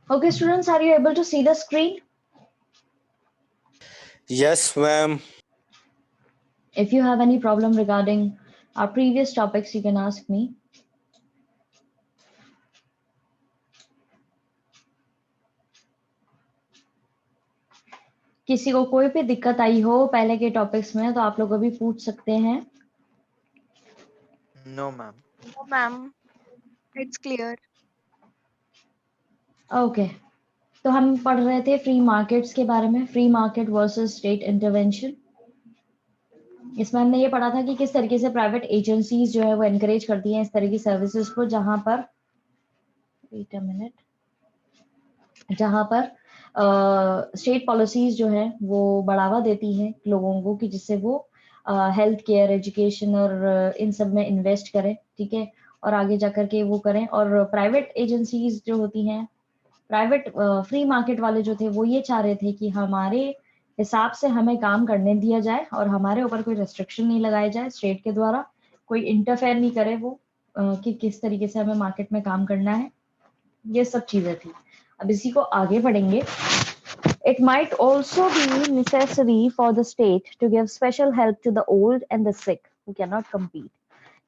Okay, students, are you able to see the screen? Yes, ma'am. If you have any problem regarding our previous topics, you can ask me. किसी को कोई भी दिक्कत आई हो पहले के टॉपिक्स में तो आप लोग अभी पूछ सकते हैं. No, ma'am. No, ma'am. It's clear. Okay, तो हम पढ़ रहे थे फ्री मार्केट्स के बारे में, free market versus state intervention. इसमें हमने ये पढ़ा था कि किस तरीके से प्राइवेट एजेंसीज जो है वो एनकरेज करती हैं इस तरह की सर्विसेज को, जहां पर वेट अ मिनट, जहां पर स्टेट पॉलिसीज जो है वो बढ़ावा देती हैं लोगों को कि जिससे वो हेल्थ केयर, एजुकेशन और इन सब में इन्वेस्ट करें, ठीक है, और आगे जाकर के वो करें. और प्राइवेट एजेंसीज जो होती हैं, प्राइवेट फ्री मार्केट वाले जो थे वो ये चाह रहे थे कि हमारे हिसाब से हमें काम करने दिया जाए और हमारे ऊपर कोई रेस्ट्रिक्शन नहीं लगाया जाए स्टेट के द्वारा, कोई इंटरफेयर नहीं करे वो कि किस तरीके से हमें मार्केट में काम करना है. ये सब चीजें थी. अब इसी को आगे बढ़ेंगे. It might also be necessary for the state to give special help to the old and the sick who cannot compete.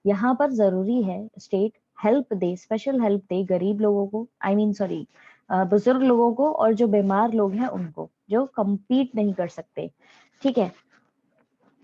यहाँ पर जरूरी है स्टेट हेल्प दे, स्पेशल हेल्प दे गरीब लोगों को, आई मीन सॉरी बुजुर्ग लोगों को, और जो बीमार लोग हैं उनको, जो compete नहीं कर सकते, ठीक है.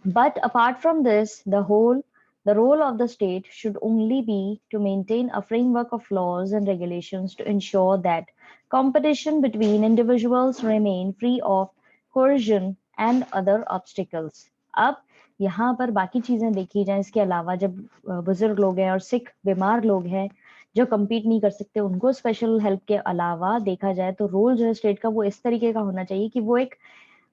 But apart from this, the role of the state should only be to maintain a framework of laws and regulations to ensure that competition between individuals remain free of coercion and other obstacles. अब यहाँ पर बाकी चीजें देखी जाएं इसके अलावा, जब बुजुर्ग लोग हैं और सिक बीमार लोग हैं जो compete नहीं कर सकते, उनको स्पेशल हेल्प के अलावा देखा जाए तो रोल जो है स्टेट का वो इस तरीके का होना चाहिए कि वो एक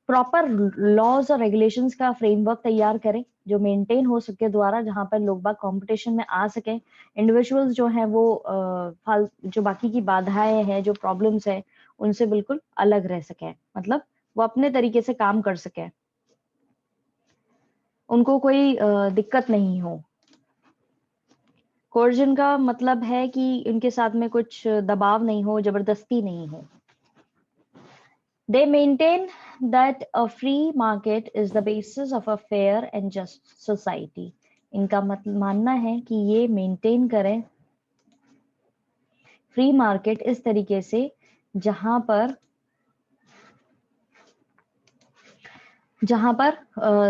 प्रॉपर लॉज और रेगुलेशंस का फ्रेमवर्क तैयार करें जो मेंटेन हो सके द्वारा, जहां पर लोग बाग कंपटीशन में आ सकें, इंडिविजुअल्स जो हैं वो जो बाकी की बाधाएं हैं, जो प्रॉब्लम्स हैं, उनसे बिल्कुल अलग रह सकें, मतलब वो अपने तरीके से काम कर सकें, उनको कोई दिक्कत नहीं हो. कोर्जन का मतलब है कि उनके साथ में कुछ दबाव नहीं हो, जबरदस्ती नहीं हो. They maintain that a free market is the basis of a fair and just society. इनका मतलब मानना है कि ये मेंटेन करें फ्री मार्केट इस तरीके से जहां पर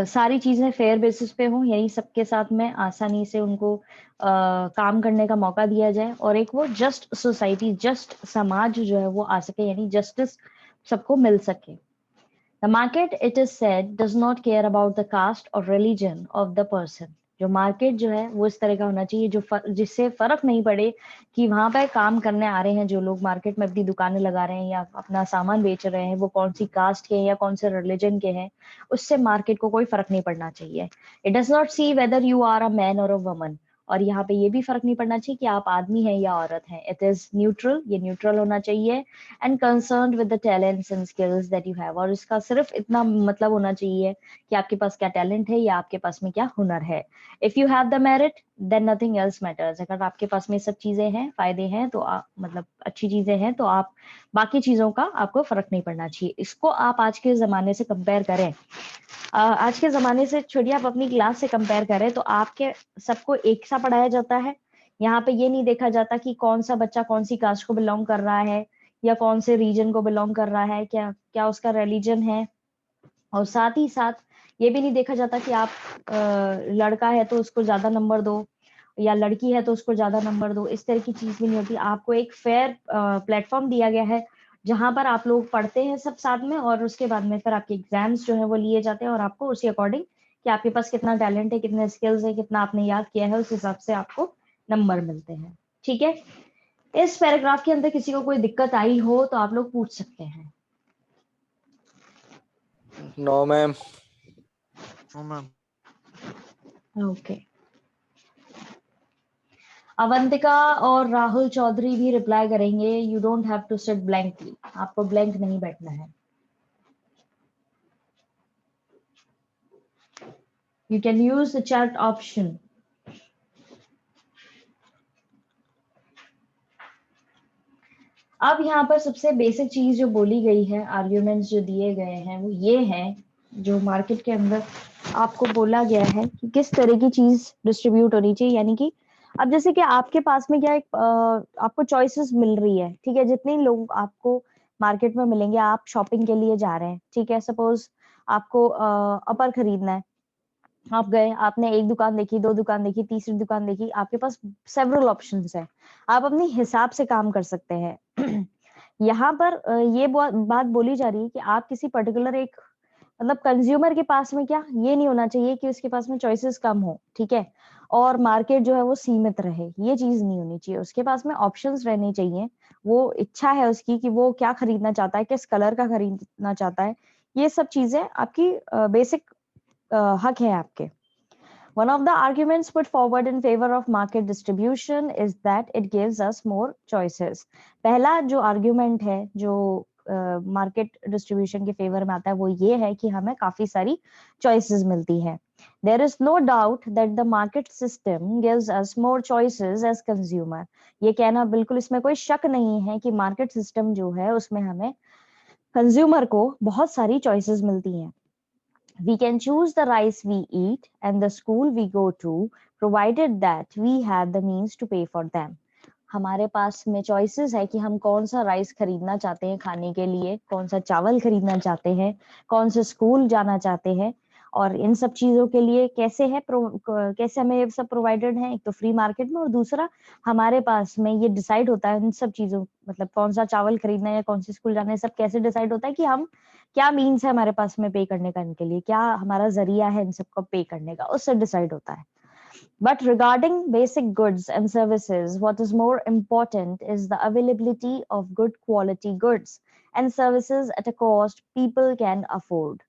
सारी चीजें फेयर बेसिस पे हो, यानी सबके साथ में आसानी से उनको काम करने का मौका दिया जाए, और एक वो जस्ट सोसाइटी, जस्ट समाज जो है वो आ सके, यानी जस्टिस सबको मिल सके. The market, it is said, does not care about the caste or religion of the person. जो मार्केट जो है वो इस तरह का होना चाहिए जिससे फर्क नहीं पड़े कि वहां पर काम करने आ रहे हैं जो लोग मार्केट में अपनी दुकानें लगा रहे हैं या अपना सामान बेच रहे हैं, वो कौन सी कास्ट के हैं या कौन से रिलीजन के हैं, उससे मार्केट को कोई फर्क नहीं पड़ना चाहिए. It does not see whether you are a man और अ वुमन. और यहाँ पे ये भी फर्क नहीं पड़ना चाहिए कि आप आदमी हैं या औरत हैं. इट इज न्यूट्रल, ये न्यूट्रल होना चाहिए. And concerned with the talents and skills that you have. और इसका सिर्फ इतना मतलब होना चाहिए कि आपके पास क्या टैलेंट है या आपके पास में क्या हुनर है. If you have the merit then nothing else matters. अगर आपके पास में सब चीजें हैं, फायदे हैं, तो मतलब अच्छी चीजें हैं, तो आप बाकी चीजों का आपको फर्क नहीं पड़ना चाहिए. इसको आप आज के जमाने से कंपेयर करें, आज के जमाने से छोड़िए, आप अपनी क्लास से कंपेयर करें तो आपके सबको एक सा पढ़ाया जाता है. यहाँ पे ये नहीं देखा जाता कि कौन सा बच्चा कौन सी कास्ट को बिलोंग कर रहा है या कौन से रीजन को बिलोंग कर रहा है, क्या क्या उसका रिलीजन है. और साथ ही साथ ये भी नहीं देखा जाता कि आप लड़का है तो उसको ज्यादा नंबर दो या लड़की है तो उसको ज्यादा नंबर दो. इस तरह की चीज भी नहीं होती. आपको एक फेयर प्लेटफॉर्म दिया गया है जहां पर आप लोग पढ़ते हैं सब साथ में, और उसके बाद में फिर आपके एग्जाम्स जो है वो लिए जाते हैं, और आपको उसी अकॉर्डिंग कि आपके पास कितना टैलेंट है, कितने स्किल्स है, कितना आपने याद किया है, उस हिसाब से आपको नंबर मिलते हैं. ठीक है. इस पैराग्राफ के अंदर किसी को कोई दिक्कत आई हो तो आप लोग पूछ सकते हैं. No, ma'am. No, ma'am. Okay. Avantika और राहुल चौधरी भी रिप्लाई करेंगे. You don't have to sit blankly. आपको ब्लैंक नहीं बैठना है. You can use the chat option. अब यहाँ पर सबसे बेसिक चीज जो बोली गई है, आर्ग्यूमेंट्स जो दिए गए हैं वो ये हैं, जो मार्केट के अंदर आपको बोला गया है कि किस तरह की चीज डिस्ट्रीब्यूट होनी चाहिए। यानी कि अब जैसे कि आपके पास में क्या एक आपको चॉइसेस मिल रही है, ठीक है, जितने लोग आपको मार्केट में मिलेंगे, आप शॉपिंग के लिए जा रहे हैं, ठीक है, सपोज आपको अपर खरीदना है, आप गए, आपने एक दुकान देखी, दो दुकान देखी, तीसरी दुकान देखी, आपके पास सेवरल ऑप्शंस है, आप अपने हिसाब से काम कर सकते हैं। यहाँ पर ये बात बोली जा रही है कि आप किसी पर्टिकुलर एक मतलब कंज्यूमर के पास में क्या ये नहीं होना चाहिए कि उसके पास में चॉइसेस कम हो, ठीक है, और मार्केट जो है वो सीमित रहे, ये चीज नहीं होनी चाहिए। उसके पास में ऑप्शंस रहने चाहिए, वो इच्छा है उसकी कि वो क्या खरीदना चाहता है, किस कलर का खरीदना चाहता है, ये सब चीजें आपकी बेसिक हक है आपके। One of the arguments put forward in favor of market distribution is that it gives us more choices. पहला जो argument है जो मार्केट डिस्ट्रीब्यूशन के फेवर में आता है वो ये है कि हमें काफी सारी चॉइसेस मिलती है। There is no doubt that the market system gives us more choices as consumer. ये कहना बिल्कुल, इसमें कोई शक नहीं है कि मार्केट सिस्टम जो है उसमें हमें कंज्यूमर को बहुत सारी चॉइसेस मिलती हैं। We can choose the rice we eat and the school we go to, provided that we have the means to pay for them. हमारे पास में चॉइसेस है कि हम कौन सा राइस खरीदना चाहते हैं खाने के लिए, कौन सा चावल खरीदना चाहते हैं, कौन से स्कूल जाना चाहते हैं, और इन सब चीजों के लिए कैसे है कैसे हमें ये सब प्रोवाइडेड है। एक तो फ्री मार्केट में, और दूसरा हमारे पास में ये डिसाइड होता है इन सब चीजों, मतलब कौन सा चावल खरीदना है या कौन से स्कूल जाना है, सब कैसे डिसाइड होता है कि हम क्या मीन्स है हमारे पास में पे करने का, इनके लिए क्या हमारा जरिया है इन सबको पे करने का, उससे डिसाइड होता है। But regarding basic goods and services, what is more important is the availability of good quality goods and services at a cost people can afford.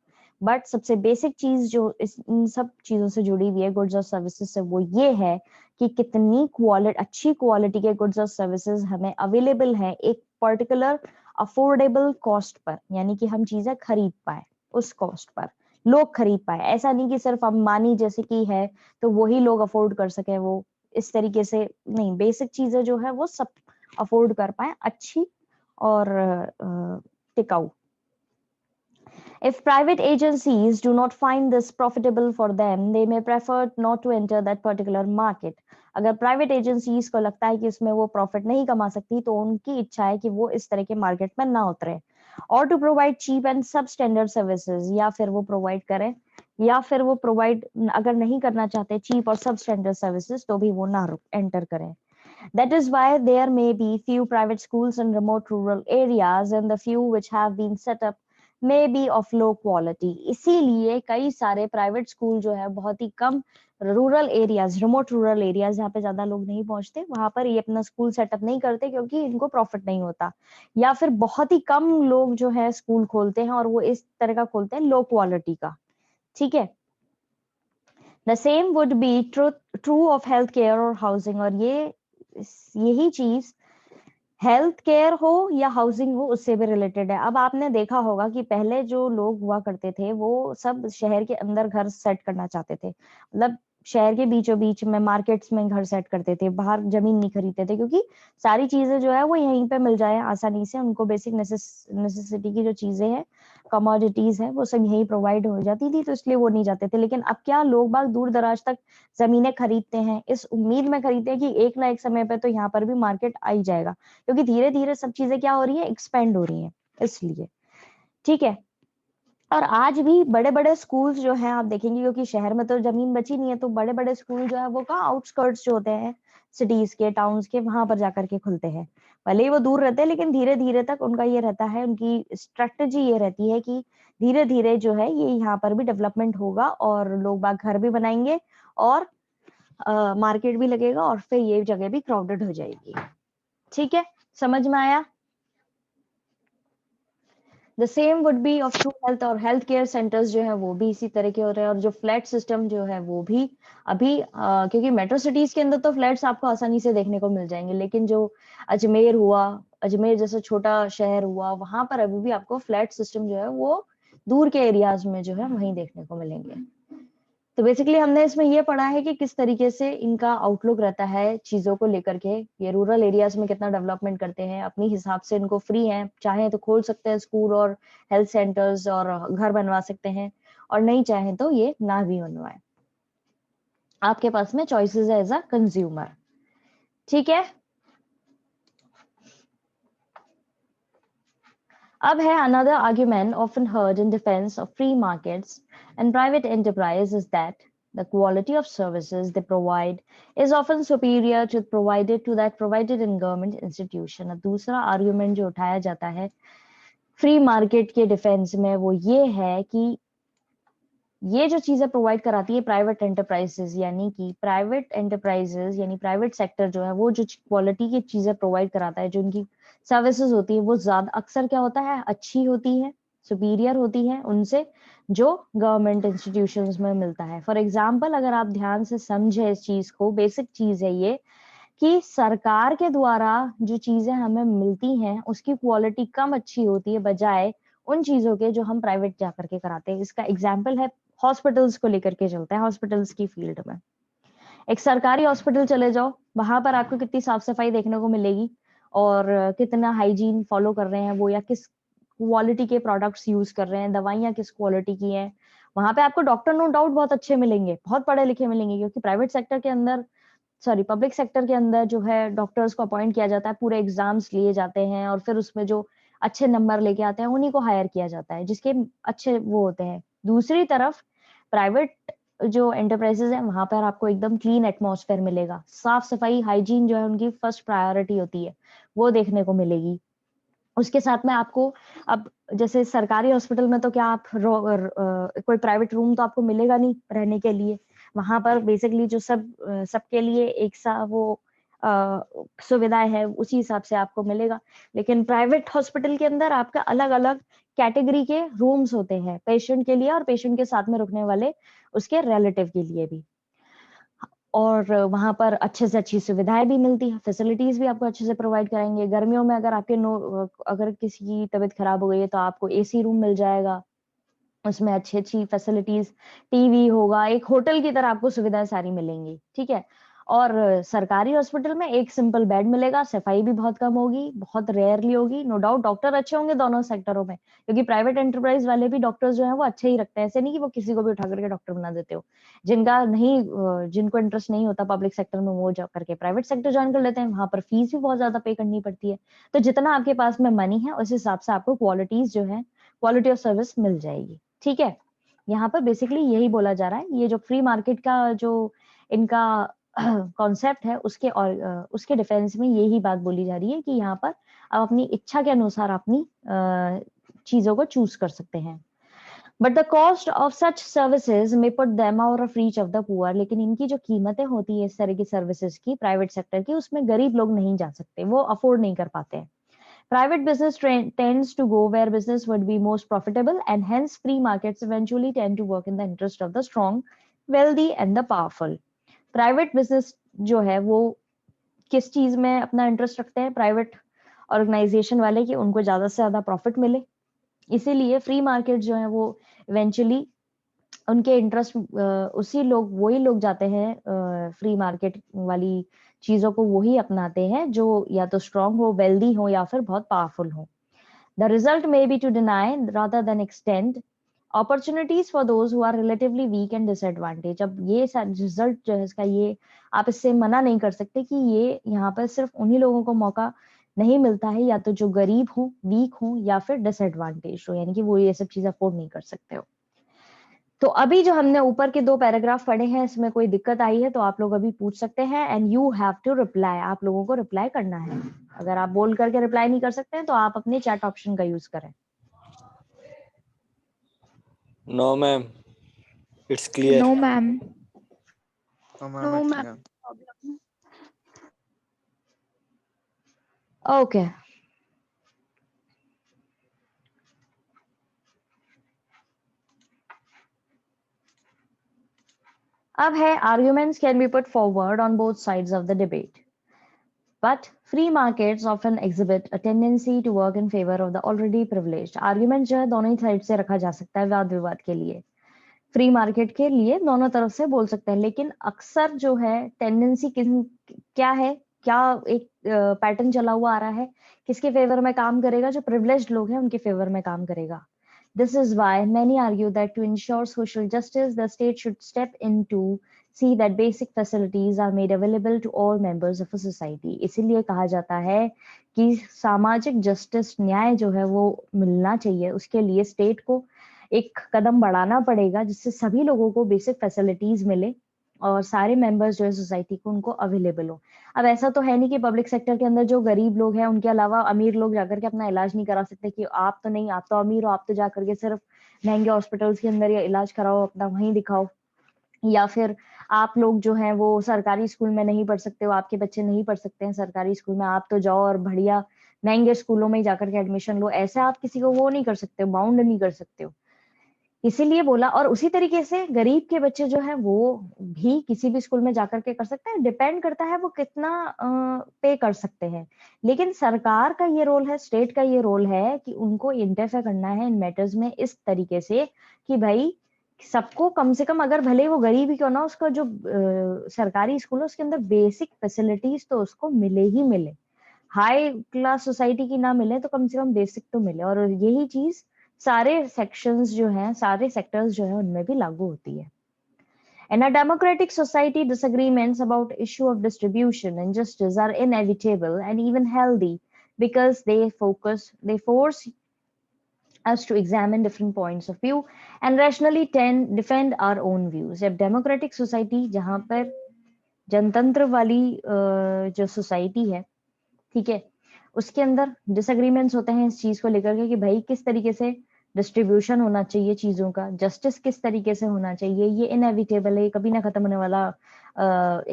But सबसे बेसिक चीज जो इन सब चीजों से जुड़ी हुई है गुड्स और सर्विसेज से, वो ये है कि कितनी अच्छी क्वालिटी के गुड्स और सर्विसेज हमें अवेलेबल है एक पर्टिकुलर अफोर्डेबल कॉस्ट पर, यानी कि हम चीजें खरीद पाए उस कॉस्ट पर, लोग खरीद पाए। ऐसा नहीं कि सिर्फ अंबानी जैसे की है तो वही लोग अफोर्ड कर सके, वो इस तरीके से नहीं, बेसिक चीजें जो है वो सब अफोर्ड कर पाए, अच्छी और टिकाऊ। If private agencies do not find this profitable for them, they may prefer not to enter that particular market. अगर प्राइवेट एजेंसीज को लगता है कि इसमें वो प्रॉफिट नहीं कमा सकती, तो उनकी इच्छा है कि वो इस तरह के मार्केट में ना उतरे, और टू प्रोवाइड चीप एंड सब स्टैंडर्ड सर्विसेज, या फिर वो प्रोवाइड करें, या फिर वो प्रोवाइड अगर नहीं करना चाहते चीप और सब स्टैंडर्ड सर्विसेज तो भी वो ना एंटर करें। That is why there may be few private schools in remote rural areas, and the few which have been set up may be of low quality. इसीलिए कई सारे प्राइवेट स्कूल जो है बहुत ही कम rural areas, remote rural areas जहाँ पे ज्यादा लोग नहीं पहुंचते, वहां पर ये अपना स्कूल सेटअप नहीं करते क्योंकि इनको प्रॉफिट नहीं होता, या फिर बहुत ही कम लोग जो है स्कूल खोलते हैं और वो इस तरह का खोलते हैं लो क्वालिटी का, ठीक है। The same would be true of health care और हाउसिंग, और यही चीज हेल्थ केयर हो या हाउसिंग हो उससे भी रिलेटेड है। अब आपने देखा होगा कि पहले जो लोग हुआ करते थे वो सब शहर के अंदर घर सेट करना चाहते थे, मतलब शहर के बीचों बीच में मार्केट्स में घर सेट करते थे, बाहर जमीन नहीं खरीदते थे, क्योंकि सारी चीजें जो है वो यहीं पे मिल जाए आसानी से, उनको बेसिक नेसेसिटी की जो चीजें हैं, कमोडिटीज है, वो सब यहीं प्रोवाइड हो जाती थी, तो इसलिए वो नहीं जाते थे। लेकिन अब क्या, लोग बाग दूर दराज तक जमीनें खरीदते हैं इस उम्मीद में खरीदते हैं कि एक ना एक समय पे तो यहाँ पर भी मार्केट आ ही जाएगा, क्योंकि धीरे धीरे सब चीजें क्या हो रही है, एक्सपेंड हो रही हैं, इसलिए, ठीक है। और आज भी बड़े बड़े स्कूल्स जो हैं आप देखेंगे, क्योंकि शहर में तो जमीन बची नहीं है, तो बड़े बड़े स्कूल जो है वो कहाँ, आउटस्कर्ट्स जो होते हैं सिटीज के, टाउन्स के, वहां पर जाकर के खुलते हैं। भले ही वो दूर रहते हैं, लेकिन धीरे धीरे तक उनका ये रहता है, उनकी स्ट्रेटजी ये रहती है कि धीरे धीरे जो है ये यहाँ पर भी डेवलपमेंट होगा और लोग बाग घर भी बनाएंगे और मार्केट भी लगेगा और फिर ये जगह भी क्राउडेड हो जाएगी, ठीक है, समझ में आया। The same would be of true health, और हेल्थ केयर सेंटर्स जो है वो भी इसी तरह के हो रहे हैं, और जो फ्लैट सिस्टम जो है वो भी अभी क्योंकि मेट्रो सिटीज के अंदर तो फ्लैट्स आपको आसानी से देखने को मिल जाएंगे, लेकिन जो अजमेर हुआ, अजमेर जैसा छोटा शहर हुआ, वहां पर अभी भी आपको फ्लैट सिस्टम जो है वो दूर के एरियाज में जो है वहीं देखने को मिलेंगे। तो बेसिकली हमने इसमें ये पढ़ा है कि किस तरीके से इनका आउटलुक रहता है चीजों को लेकर के, ये रूरल एरियाज में कितना डेवलपमेंट करते हैं, अपनी हिसाब से इनको फ्री है, चाहे तो खोल सकते हैं स्कूल और हेल्थ सेंटर्स और घर बनवा सकते हैं, और नहीं चाहे तो ये ना भी बनवाए, आपके पास में चॉइसेस है एज अ कंज्यूमर। ठीक है, अब है another argument often heard in defense of free markets and private enterprise is that the quality of services they provide is often superior to that provided in government institution। अब दूसरा argument जो उठाया जाता है फ्री मार्केट के defence में वो ये है कि ये जो चीजें प्रोवाइड कराती है प्राइवेट एंटरप्राइजेस, यानी कि प्राइवेट एंटरप्राइजेस यानी प्राइवेट सेक्टर जो है वो जो क्वालिटी की चीजें प्रोवाइड कराता है, जो उनकी सर्विसेज होती है वो ज्यादा अक्सर क्या होता है, अच्छी होती है, सुपीरियर होती है उनसे जो गवर्नमेंट इंस्टीट्यूशंस में मिलता है। फॉर एग्जाम्पल अगर आप ध्यान से समझे इस चीज को, बेसिक चीज है ये कि सरकार के द्वारा जो चीजें हमें मिलती हैं उसकी क्वालिटी कम अच्छी होती है बजाय उन चीजों के जो हम प्राइवेट जाकर के कराते हैं। इसका एग्जाम्पल है हॉस्पिटल्स को लेकर के चलते हैं, हॉस्पिटल्स की फील्ड में एक सरकारी हॉस्पिटल चले जाओ, वहां पर आपको कितनी साफ सफाई देखने को मिलेगी और कितना हाइजीन फॉलो कर रहे हैं वो, या किस क्वालिटी के प्रोडक्ट्स यूज कर रहे हैं, दवाइयाँ किस क्वालिटी की हैं। वहां पे आपको डॉक्टर नो डाउट बहुत अच्छे मिलेंगे, बहुत पढ़े लिखे मिलेंगे, क्योंकि प्राइवेट सेक्टर के अंदर पब्लिक सेक्टर के अंदर जो है डॉक्टर्स को अपॉइंट किया जाता है, पूरे एग्जाम्स लिए जाते हैं और फिर उसमें जो अच्छे नंबर लेके आते हैं उन्हीं को हायर किया जाता है, जिसके अच्छे वो होते हैं। दूसरी तरफ प्राइवेट जो एंटरप्राइजेस है वहां पर आपको एकदम क्लीन एटमॉस्फेयर मिलेगा, साफ सफाई हाइजीन जो है उनकी फर्स्ट प्रायोरिटी होती है, वो देखने को मिलेगी। उसके साथ में आपको अब जैसे सरकारी हॉस्पिटल में तो क्या आप कोई प्राइवेट रूम तो आपको मिलेगा नहीं रहने के लिए, वहां पर बेसिकली जो सबके लिए एक सा वो सुविधाएं है उसी हिसाब से आपको मिलेगा। लेकिन प्राइवेट हॉस्पिटल के अंदर आपका अलग अलग कैटेगरी के रूम्स होते हैं, पेशेंट के लिए और पेशेंट के साथ में रुकने वाले उसके रिलेटिव के लिए भी, और वहां पर अच्छे से अच्छी सुविधाएं भी मिलती है, फैसिलिटीज भी आपको अच्छे से प्रोवाइड कराएंगे। गर्मियों में अगर अगर किसी की तबीयत खराब हो गई है तो आपको एसी रूम मिल जाएगा, उसमें अच्छी अच्छी फैसिलिटीज, टीवी होगा, एक होटल की तरह आपको सुविधाएं सारी मिलेंगी। ठीक है, और सरकारी हॉस्पिटल में एक सिंपल बेड मिलेगा, सफाई भी बहुत कम होगी, बहुत रेयरली होगी। नो डाउट डॉक्टर अच्छे होंगे दोनों सेक्टरों में, क्योंकि प्राइवेट एंटरप्राइज वाले भी डॉक्टर्स जो है वो अच्छे ही रखते हैं, ऐसे नहीं कि वो किसी को भी उठा करके डॉक्टर बना देते हो। जिनको इंटरेस्ट नहीं होता पब्लिक सेक्टर में वो जा करके प्राइवेट सेक्टर ज्वाइन कर लेते हैं, वहां पर फीस भी बहुत ज्यादा पे करनी पड़ती है। तो जितना आपके पास में मनी है उस हिसाब से आपको क्वालिटीज जो है, क्वालिटी ऑफ सर्विस मिल जाएगी। ठीक है, यहाँ पर बेसिकली यही बोला जा रहा है, ये जो फ्री मार्केट का जो इनका कॉन्सेप्ट है उसके और उसके डिफेंस में यही बात बोली जा रही है कि यहाँ पर आप अपनी इच्छा के अनुसार अपनी चीजों को चूज कर सकते हैं। But the cost of such services में put them out of reach of the poor, लेकिन इनकी जो कीमतें होती है इस तरह की सर्विसेज की प्राइवेट सेक्टर की, उसमें गरीब लोग नहीं जा सकते, वो अफोर्ड नहीं कर पाते हैं। Private business tends to go where business would be most profitable, and hence free markets eventually tend to work in the interest of the strong, wealthy and the powerful। Private business जो है वो किस चीज में अपना interest रखते हैं, private organisation वाले, कि उनको ज्यादा से ज्यादा प्रॉफिट मिले, इसीलिए फ्री मार्केट जो है वो इवेंचुअली उनके इंटरेस्ट वही लोग जाते हैं फ्री मार्केट वाली चीजों को वही अपनाते हैं जो या तो स्ट्रांग हो, वेल्दी हो या फिर बहुत पावरफुल हो। The result may be to deny rather than extend opportunities for those who are relatively weak and disadvantage. अब ये रिजल्ट जो है इसका, ये आप इससे मना नहीं कर सकते कि ये यहाँ पर सिर्फ उन्हीं लोगों को मौका नहीं मिलता है या तो जो गरीब हो, वीक हो या फिर डिसएडवांटेज हो, यानी कि वो ये सब चीज अफोर्ड नहीं कर सकते हो। तो अभी जो हमने ऊपर के 2 पैराग्राफ पढ़े हैं इसमें कोई दिक्कत आई है तो आप लोग अभी पूछ सकते हैं, and you have to reply, आप लोगों को रिप्लाई करना है। अगर आप बोल करके रिप्लाई नहीं कर सकते हैं तो आप अपने चैट ऑप्शन का यूज करें। No, ma'am. It's clear. No, ma'am. No, ma'am. No, It's ma'am. clear. Problem. Okay, अब है arguments can be put forward on both sides of the debate, but free markets often exhibit a tendency to work in favor of the already privileged। argument जो है दोनों ही side से रखा जा सकता है वाद विवाद के लिए। फ्री मार्केट के लिए दोनों तरफ से बोल सकते हैं, लेकिन अक्सर जो है टेंडेंसी क्या है, क्या एक पैटर्न चला हुआ आ रहा है, किसके फेवर में काम करेगा? जो प्रिविलेज्ड लोग हैं उनके फेवर में काम करेगा. This is why many argue that to ensure social justice, the state should step in to see that basic facilities are made available to all members of a society. इसीलिए कहा जाता है कि सामाजिक जस्टिस, न्याय जो है वो मिलना चाहिए, उसके लिए स्टेट को एक कदम बढ़ाना पड़ेगा जिससे सभी लोगों को बेसिक फैसिलिटीज मिले और सारे मेंबर्स जो है सोसाइटी को उनको अवेलेबल हो. अब ऐसा तो है नहीं कि पब्लिक सेक्टर के अंदर जो गरीब लोग हैं उनके अलावा अमीर लोग जाकर के अपना इलाज नहीं करा सकते, कि आप तो नहीं, आप तो अमीर हो, आप तो जाकर के सिर्फ महंगे हॉस्पिटल्स के अंदर या इलाज कराओ, अपना वहीं दिखाओ. या फिर आप लोग जो हैं वो सरकारी स्कूल में नहीं पढ़ सकते हो, आपके बच्चे नहीं पढ़ सकते हैं सरकारी स्कूल में, आप तो जाओ और बढ़िया महंगे स्कूलों में जाकर के एडमिशन लो. ऐसे आप किसी को वो नहीं कर सकते हो, बाउंड नहीं कर सकते हो. इसीलिए बोला. और उसी तरीके से गरीब के बच्चे जो है वो भी किसी भी स्कूल में जाकर के कर सकते हैं. डिपेंड करता है वो कितना पे कर सकते हैं. लेकिन सरकार का ये रोल है, स्टेट का ये रोल है कि उनको इंटरफेयर करना है इन मैटर्स में इस तरीके से कि भाई सबको कम से कम, अगर भले वो गरीब ही क्यों ना, उसका जो सरकारी स्कूल है उसके अंदर बेसिक फैसिलिटीज तो उसको मिले ही मिले. हाई क्लास सोसाइटी की ना मिले तो कम से कम बेसिक तो मिले. और यही चीज सारे सेक्शंस जो हैं, सारे सेक्टर्स जो है उनमें भी लागू होती है. In a democratic society, disagreements about issue of distribution and justice are inevitable and even healthy because they force us to examine different points of view and rationally defend our own views. अब democratic society जहाँ पर जनतंत्र वाली जो society है, ठीक है, उसके अंदर डिसएग्रीमेंट्स होते हैं इस चीज को लेकर के कि भाई किस तरीके से डिस्ट्रीब्यूशन होना चाहिए चीजों का, जस्टिस किस तरीके से होना चाहिए. ये इनएविटेबल है, कभी ना खत्म होने वाला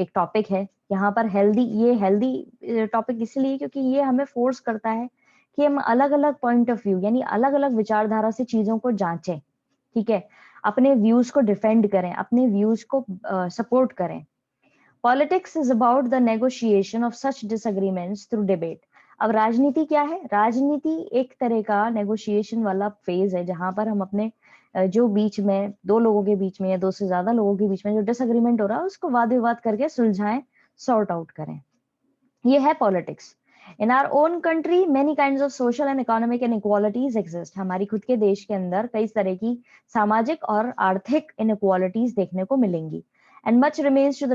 एक टॉपिक है. यहाँ पर हेल्दी टॉपिक इसलिए क्योंकि ये हमें फोर्स करता है कि हम अलग अलग पॉइंट ऑफ व्यू, यानी अलग अलग विचारधारा से चीजों को जांचें, ठीक है, अपने व्यूज को डिफेंड करें, अपने व्यूज को सपोर्ट करें. Politics is about the negotiation of such disagreements through debate. अब राजनीति क्या है? राजनीति एक तरह का नेगोशिएशन वाला फेज है जहां पर हम अपने जो बीच में दो लोगों के बीच में या दो से ज्यादा लोगों के बीच में जो डिसएग्रीमेंट हो रहा है उसको वाद विवाद करके सुलझाएं, सॉर्ट आउट करें. ये है politics. In our own country many kinds of social and economic inequalities exist. हमारी खुद के देश के अंदर कई तरह की सामाजिक और आर्थिक इनइक्वालिटीज देखने को मिलेंगी. And much remains to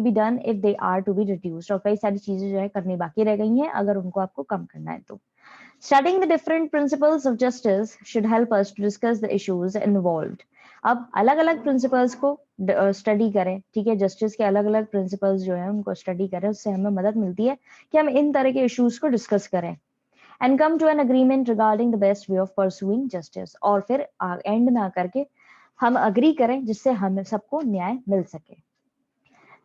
be done if they are to be reduced. और कई सारी चीजें जो है करनी बाकी रह गई हैं अगर उनको आपको कम करना है तो. Studying the different principles of justice should help us to discuss the issues involved. अब अलग अलग प्रिंसिपल्स को स्टडी करें, ठीक है, जस्टिस के अलग अलग प्रिंसिपल्स जो है उनको स्टडी करें, उससे हमें मदद मिलती है कि हम इन तरह के इश्यूज को डिस्कस करें. And come to an agreement regarding the best way of pursuing justice. और फिर एंड ना करके हम अग्री करें जिससे हमें सबको न्याय मिल सके.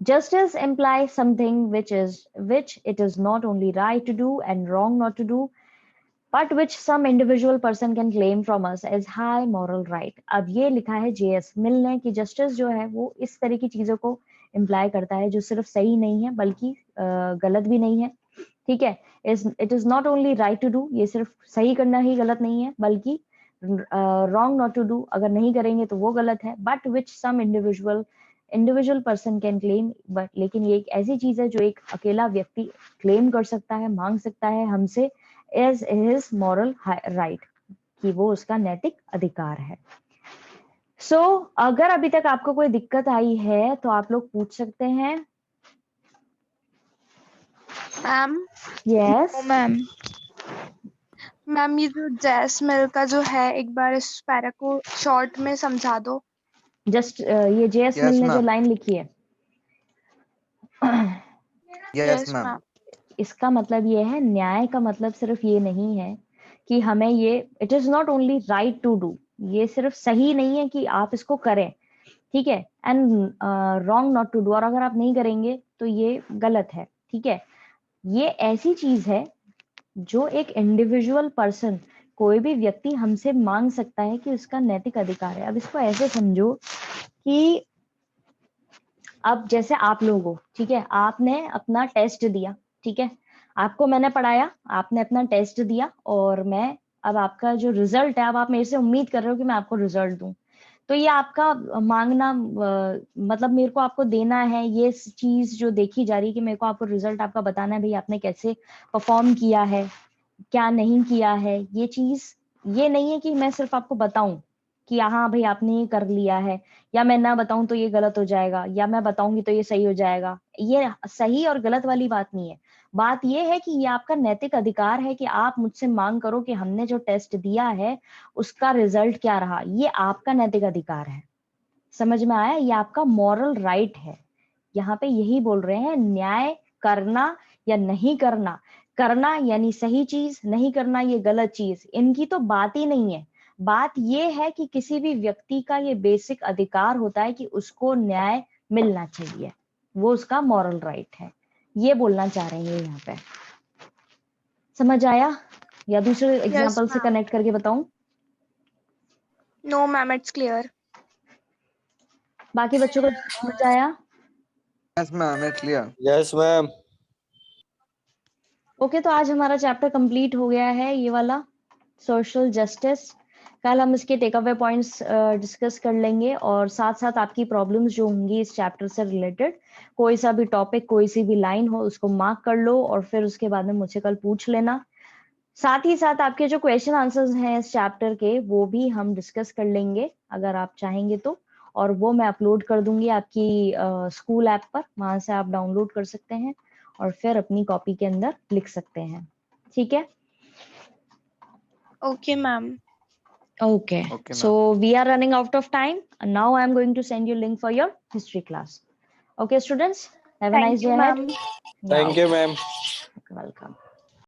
Justice implies something which it is not only right to do and wrong not to do, but which some individual person can claim from us as high moral right. अब ये लिखा है J.S. मिल ने कि जस्टिस जो है वो इस तरह की चीजों को इम्प्लाई करता है जो सिर्फ सही नहीं है बल्कि गलत भी नहीं है, ठीक है. It is not only right to do, ये सिर्फ सही करना ही गलत नहीं है बल्कि wrong not to do, अगर नहीं करेंगे तो वो गलत है. But which some individual person can claim, but लेकिन ये एक ऐसी चीज है जो एक अकेला व्यक्ति क्लेम कर सकता है, मांग सकता है हमसे as his moral right, कि वो उसका नैतिक अधिकार है. So अगर अभी तक आपको कोई दिक्कत आई है तो आप लोग पूछ सकते हैं. मैम. Yes. मैम ये जो जैस मिल का जो है एक बार इस पैरा को शॉर्ट में समझा दो. जस्ट ये J.S. Yes, मिल ने जो ma'am. लाइन लिखी है Yes, ma'am. इसका मतलब ये है, न्याय का मतलब सिर्फ ये नहीं है कि हमें ये, it is not only right to do, ये सिर्फ सही नहीं है कि आप इसको करें, ठीक है, and wrong not to do, और अगर आप नहीं करेंगे तो ये गलत है, ठीक है. ये ऐसी चीज है जो एक इंडिविजुअल पर्सन, कोई भी व्यक्ति हमसे मांग सकता है कि उसका नैतिक अधिकार है. अब इसको ऐसे समझो कि अब जैसे आप लोग हो, ठीक है, आपने अपना टेस्ट दिया, ठीक है, आपको मैंने पढ़ाया, आपने अपना टेस्ट दिया और मैं अब आपका जो रिजल्ट है, अब आप मेरे से उम्मीद कर रहे हो कि मैं आपको रिजल्ट दूं. तो ये आपका मांगना मतलब मेरे को आपको देना है ये चीज जो देखी जा रही है कि मेरे को आपको रिजल्ट आपका बताना है भाई आपने कैसे परफॉर्म किया है, क्या नहीं किया है। ये चीज ये नहीं है कि मैं सिर्फ आपको बताऊं कि हाँ भाई आपने ये कर लिया है, या मैं ना बताऊं तो ये गलत हो जाएगा, या मैं बताऊंगी तो ये सही हो जाएगा। ये सही और गलत वाली बात नहीं है। बात ये है कि ये आपका नैतिक अधिकार है कि आप मुझसे मांग करो कि हमने जो टेस्ट दिया है उसका रिजल्ट क्या रहा। ये आपका नैतिक अधिकार है। समझ में आया? ये आपका मॉरल राइट है। यहाँ पे यही बोल रहे हैं, न्याय करना या नहीं करना, करना यानी सही चीज, नहीं करना ये गलत चीज, इनकी तो बात ही नहीं है। बात ये है कि किसी भी व्यक्ति का ये बेसिक अधिकार होता है कि उसको न्याय मिलना चाहिए, वो उसका मॉरल राइट है। ये बोलना चाह रहे हैं यहाँ पे। समझ आया? या दूसरे एग्जाम्पल से ma'am. कनेक्ट करके बताऊं? No, ma'am, it's clear. बाकी बच्चों को समझ आया? Yes, ma'am. It's clear. Yes, ma'am. Okay, तो आज हमारा चैप्टर कंप्लीट हो गया है, ये वाला सोशल जस्टिस। कल हम इसके टेक अवे पॉइंट्स डिस्कस कर लेंगे, और साथ साथ आपकी प्रॉब्लम्स जो होंगी इस चैप्टर से रिलेटेड, कोई सा भी टॉपिक, कोई सी भी लाइन हो उसको मार्क कर लो और फिर उसके बाद में मुझे कल पूछ लेना। साथ ही साथ आपके जो क्वेश्चन आंसर्स हैं इस चैप्टर के वो भी हम डिस्कस कर लेंगे अगर आप चाहेंगे तो, और वो मैं अपलोड कर दूंगी आपकी स्कूल ऐप पर, वहां से आप डाउनलोड कर सकते हैं और फिर अपनी कॉपी के अंदर लिख सकते हैं। ठीक है? Okay, ma'am. Okay. Okay, So we are running out of time. And now I am going to send you link for your history class. Okay, students. Have a Thank nice you, day ahead. ma'am. Yeah, Thank you, ma'am. okay. Welcome.